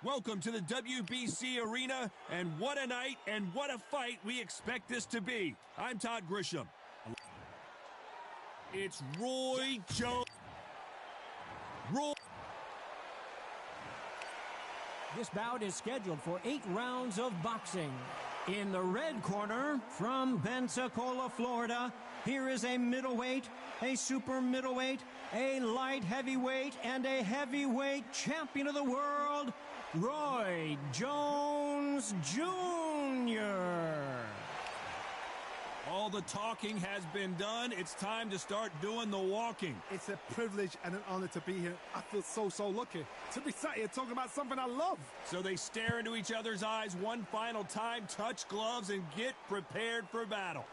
Welcome to the WBC Arena, and what a night and what a fight we expect this to be. I'm Todd Grisham. It's Roy Jones. This bout is scheduled for 8 rounds of boxing. In the red corner, from Pensacola, Florida, here is a middleweight, a super middleweight, a light heavyweight, and a heavyweight champion of the world, Roy Jones Jr. All the talking has been done. It's time to start doing the walking. It's a privilege and an honor to be here. I feel so lucky to be sat here talking about something I love. So they stare into each other's eyes one final time, touch gloves, and get prepared for battle.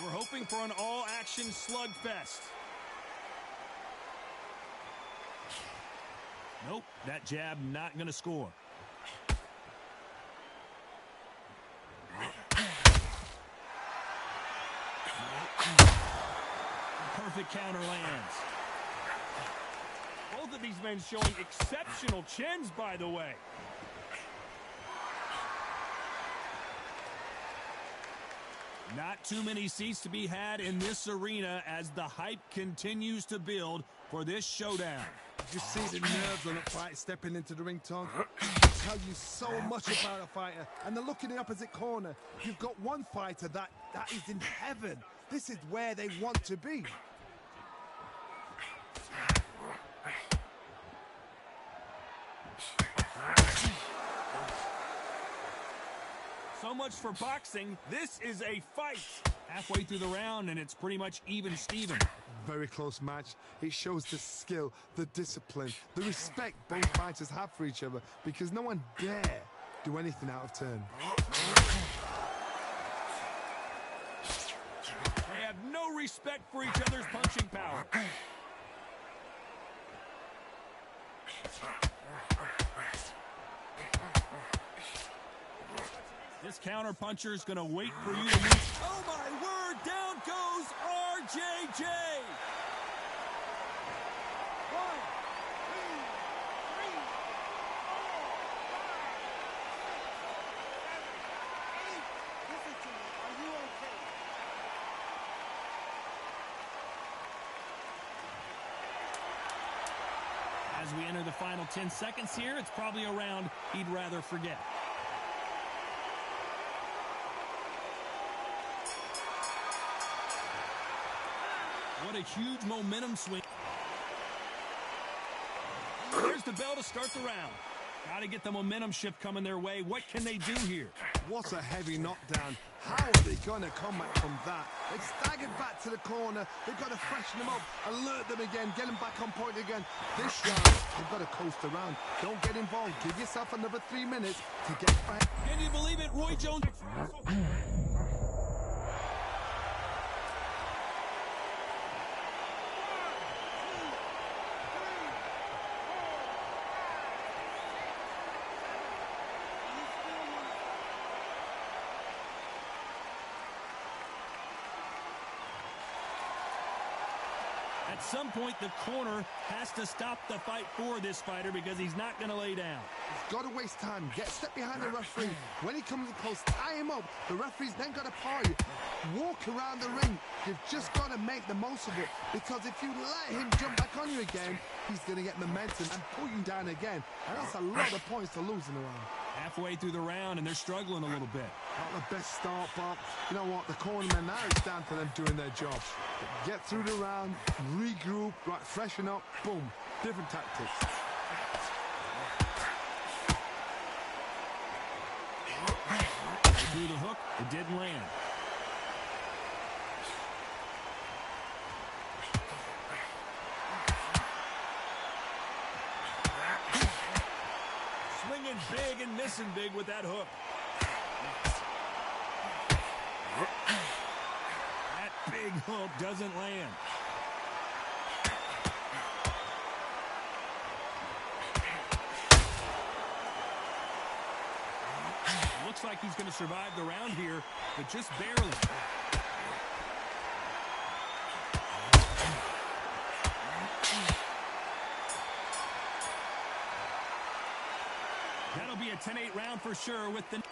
We're hoping for an all-action slugfest. Nope, that jab not going to score. Perfect counter lands. Both of these men showing exceptional chins, by the way. Not too many seats to be had in this arena as the hype continues to build for this showdown. You see the nerves on a fight stepping into the ring, Tom. Tell you so much about a fighter. And the look in the opposite corner. You've got one fighter that is in heaven. This is where they want to be. So much for boxing. This is a fight. Halfway through the round, and it's pretty much even Steven. Very close match. It shows the skill, the discipline, the respect both fighters have for each other, because no one dare do anything out of turn. They have no respect for each other's punching power. This counter puncher is going to wait for you to move. Oh my word, down goes RJJ. 1, 2, 3, 4, 5, 6, 7, 8. Listen to me. Are you okay? As we enter the final 10 seconds here, it's probably a round he'd rather forget. What a huge momentum swing. There's the bell to start the round. Got to get the momentum shift coming their way. What can they do here? What a heavy knockdown. How are they going to come back from that? They've staggered back to the corner. They've got to freshen them up, alert them again, get them back on point again. This round, they've got to coast around. Don't get involved. Give yourself another 3 minutes to get back. Can you believe it? Roy Jones. At some point, the corner has to stop the fight for this fighter because he's not going to lay down. He's got to waste time. Get a step behind the referee. When he comes in close, tie him up. The referee's then got to party. Walk around the ring. You've just got to make the most of it, because if you let him jump back on you again, he's going to get momentum and pull you down again. And that's a lot of points to lose in a round. Halfway through the round, and they're struggling a little bit. Not the best start, but you know what? The cornermen, now it's down to them doing their job. Get through the round, regroup, right, freshen up, boom. Different tactics. Through the hook, it didn't land. Swinging big and missing big with that hook. That big hook doesn't land. Looks like he's going to survive the round here, but just barely. a 10-8 round for sure with the...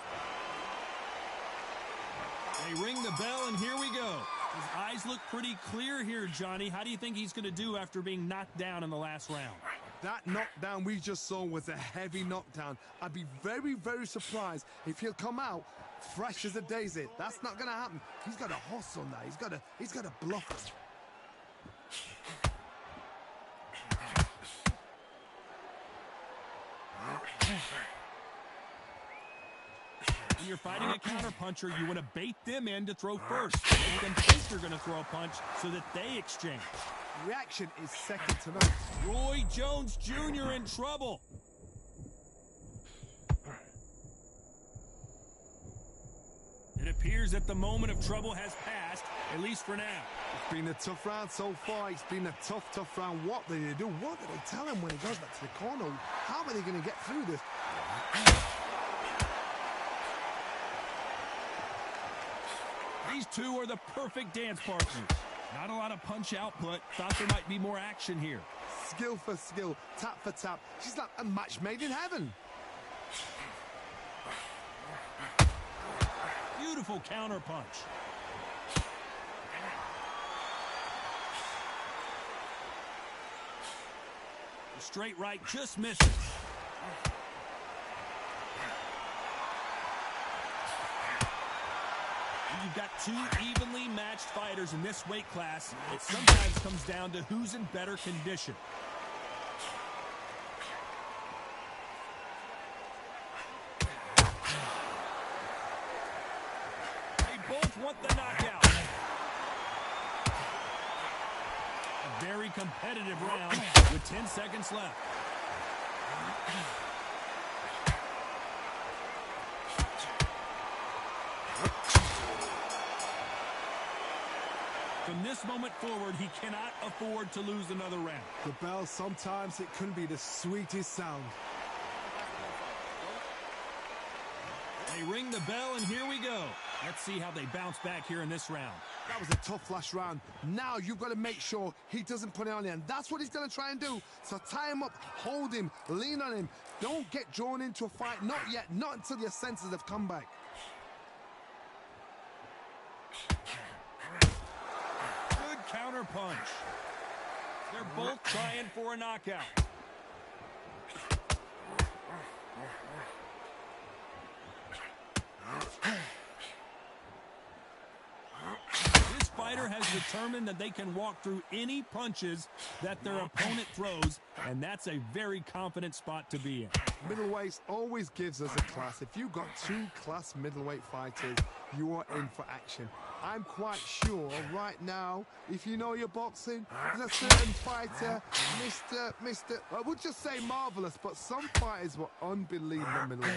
They ring the bell, and here we go. His eyes look pretty clear here, Johnny. How do you think he's going to do after being knocked down in the last round? That knockdown we just saw was a heavy knockdown. I'd be very, very surprised if he'll come out fresh as a daisy. That's not going to happen. He's got a hustle now. He's got a bluff. When you're fighting a counterpuncher, you want to bait them in to throw first. Make them think you're going to throw a punch so that they exchange. Reaction is second to none. Roy Jones Jr. in trouble. It appears that the moment of trouble has passed, at least for now. It's been a tough round so far. It's been a tough round. What do they do? What do they tell him when he goes back to the corner? How are they going to get through this? These two are the perfect dance partners. Not a lot of punch output. Thought there might be more action here. Skill for skill, tap for tap. She's like a match made in heaven. Beautiful counter punch. The straight right just misses. You've got two evenly matched fighters in this weight class. It sometimes comes down to who's in better condition. They both want the knockout. A very competitive round with 10 seconds left. From this moment forward, he cannot afford to lose another round. The bell, sometimes it can be the sweetest sound. They ring the bell, and here we go. Let's see how they bounce back here in this round. That was a tough last round. Now you've got to make sure he doesn't put it on you, and that's what he's going to try and do. So tie him up, hold him, lean on him. Don't get drawn into a fight. Not yet. Not until your senses have come back. Counter punch. They're both trying for a knockout. This fighter has determined that they can walk through any punches that their opponent throws, and that's a very confident spot to be in. Middleweights always gives us a class. If you've got two class middleweight fighters, you are in for action. I'm quite sure right now, if you know your boxing, there's a certain fighter, I would just say marvelous, but some fighters were unbelievable middleweight.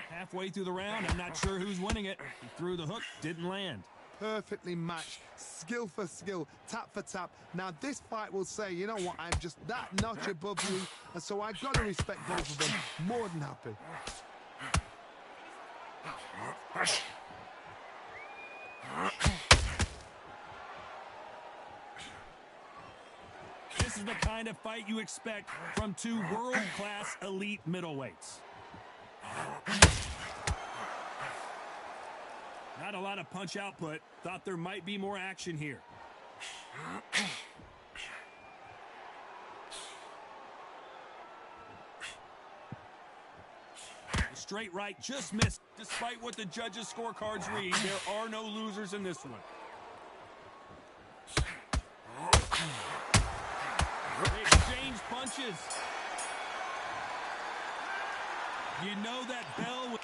Halfway through the round, I'm not sure who's winning it. He threw the hook, didn't land. Perfectly matched, skill for skill, tap for tap. Now this fight will say, you know what, I'm just that notch above you, and so I've got to respect both of them. More than happy. This is the kind of fight you expect from two world-class elite middleweights. Not a lot of punch output. Thought there might be more action here. The straight right just missed. Despite what the judges' scorecards read, there are no losers in this one. They exchange punches. You know that bell.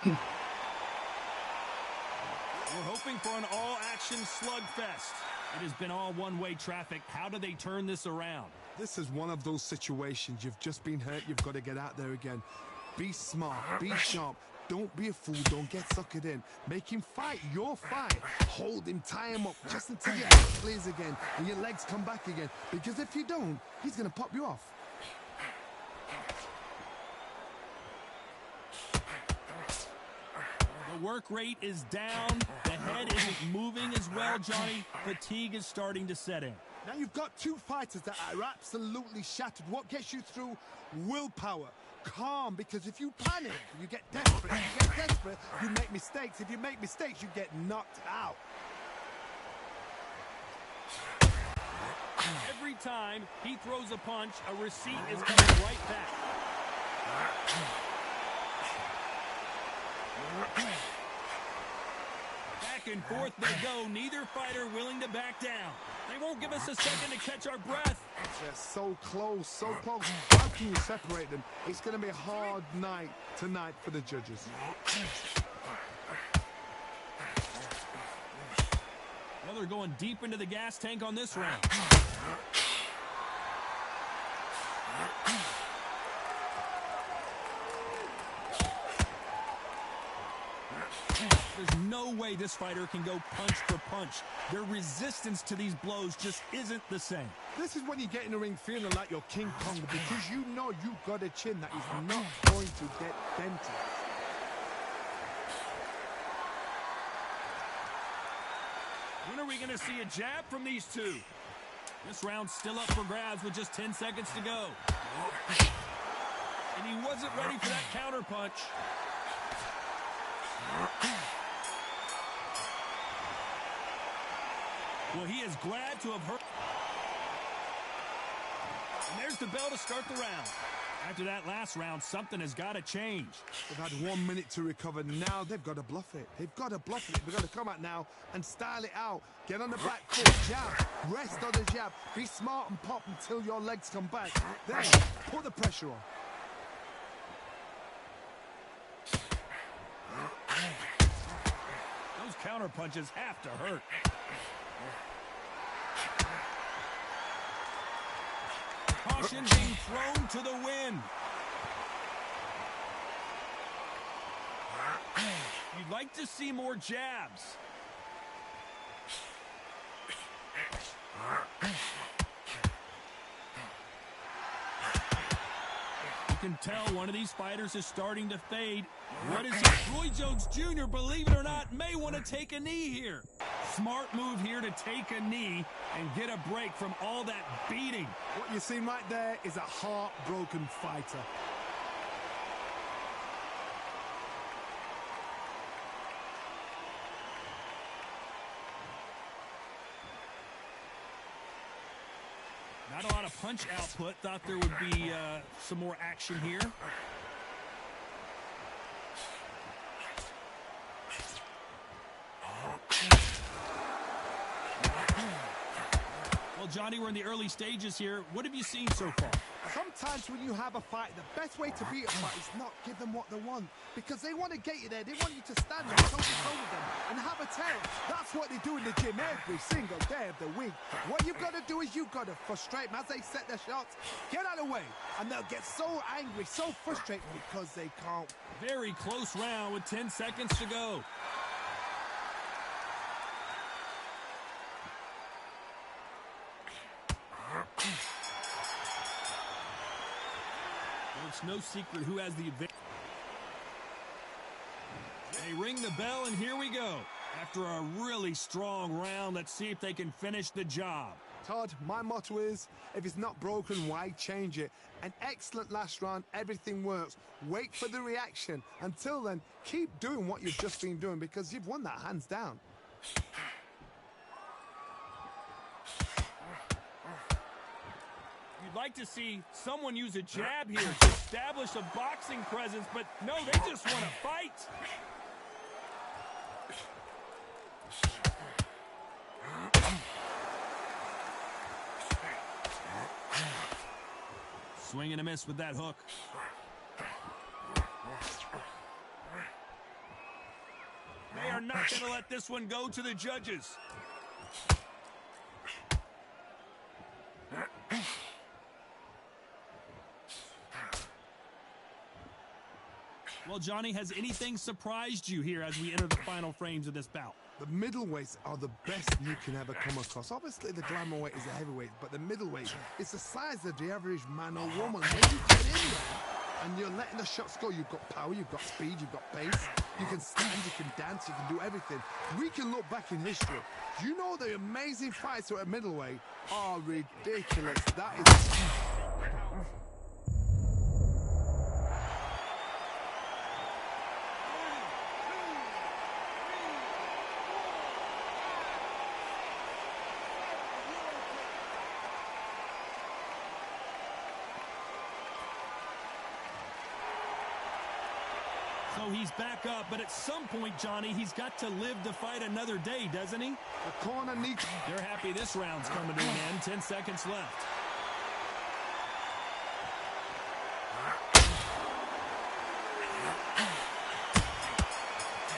We're hoping for an all-action slugfest. It has been all one-way traffic. How do they turn this around? This is one of those situations. You've just been hurt. You've got to get out there again. Be smart. Be sharp. Don't be a fool. Don't get suckered in. Make him fight your fight. Hold him. Tie him up just until your head clears again and your legs come back again. Because if you don't, he's going to pop you off. The work rate is down. The head isn't moving as well tell, Johnny, fatigue is starting to set in. Now you've got two fighters that are absolutely shattered. What gets you through? Willpower. Calm, because if you panic, you get desperate. If you get desperate, you make mistakes. If you make mistakes, you get knocked out. Every time he throws a punch, a receipt is coming right back. Back and forth they go, neither fighter willing to back down. They won't give us a second to catch our breath. They're so close, so close. How can you separate them? It's going to be a hard night tonight for the judges. Well, they're going deep into the gas tank on this round. There's no way this fighter can go punch for punch. Their resistance to these blows just isn't the same. This is when you get in the ring feeling like you're King Kong, because you know you've got a chin that is not going to get dented. When are we going to see a jab from these two? This round's still up for grabs with just 10 seconds to go. And he wasn't ready for that counter punch. Well, he is glad to have hurt. And there's the bell to start the round. After that last round, something has got to change. They've had 1 minute to recover. Now they've got to bluff it. They've got to bluff it. They've got to come out now and style it out. Get on the back foot, jab, rest on the jab. Be smart and pop until your legs come back. Then put the pressure on. Those counter punches have to hurt. Caution being thrown to the wind. You'd like to see more jabs. You can tell one of these fighters is starting to fade. What is it? Roy Jones Jr., believe it or not, may want to take a knee here. Smart move here to take a knee and get a break from all that beating. What you see right there is a heartbroken fighter. Not a lot of punch output. Thought there would be some more action here. Well, Johnny, we're in the early stages here. What have you seen so far? Sometimes when you have a fight, the best way to beat a fight is not give them what they want, because they want to get you there. They want you to stand there toe-to-toe with them and have a tear. That's what they do in the gym every single day of the week. What you've got to do is you've got to frustrate them as they set their shots. Get out of the way, and they'll get so angry, so frustrated because they can't. Very close round with 10 seconds to go. It's no secret who has the advantage. They ring the bell, and here we go. After a really strong round, let's see if they can finish the job. Todd, my motto is, if it's not broken, why change it? An excellent last round, everything works. Wait for the reaction. Until then, keep doing what you've just been doing, because you've won that hands down. You'd like to see someone use a jab here to establish a boxing presence, but no, they just want to fight. Swing and a miss with that hook. They are not going to let this one go to the judges. Well, Johnny, has anything surprised you here as we enter the final frames of this bout? The middleweights are the best you can ever come across. Obviously, the glamour weight is a heavyweight, but the middleweight is the size of the average man or woman. When you get in there, and you're letting the shots go. You've got power, you've got speed, you've got pace. You can stand, you can dance, you can do everything. We can look back in history. You know the amazing fights at middleweight are ridiculous. That is... So he's back up, but at some point, Johnny, he's got to live to fight another day, doesn't he? The corner needs... They're happy this round's coming to an end. 10 seconds left.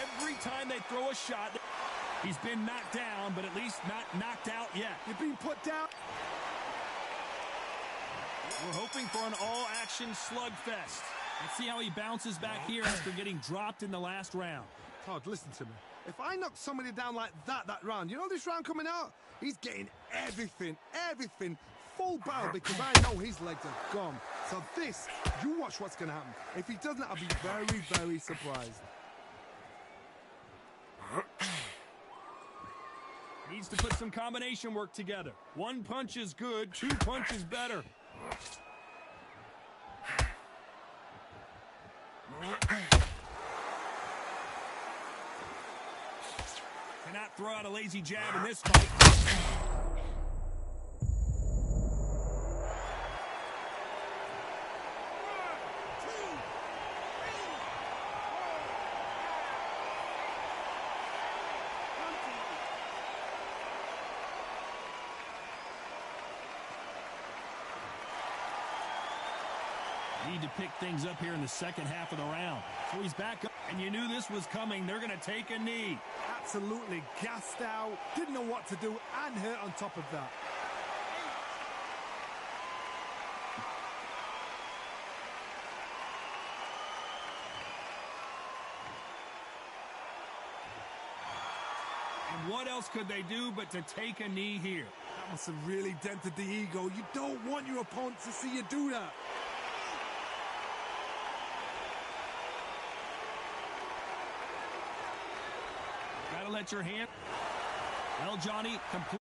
Every time they throw a shot, he's been knocked down, but at least not knocked out yet. You're being put down. We're hoping for an all-action slugfest. Let's see how he bounces back here after getting dropped in the last round. Todd, listen to me. If I knock somebody down like that round, you know this round coming out? He's getting everything, full barrel, because I know his legs are gone. So this, you watch what's going to happen. If he doesn't, I'll be very, very surprised. Needs to put some combination work together. One punch is good, two punches better. Cannot throw out a lazy jab in this fight. Need to pick things up here in the second half of the round. So he's back up, and you knew this was coming. They're going to take a knee. Absolutely gassed out, didn't know what to do, and hurt on top of that. And what else could they do but to take a knee here? That must have really dented the ego. You don't want your opponent to see you do that. Gotta let your hand... Well, Johnny, complete...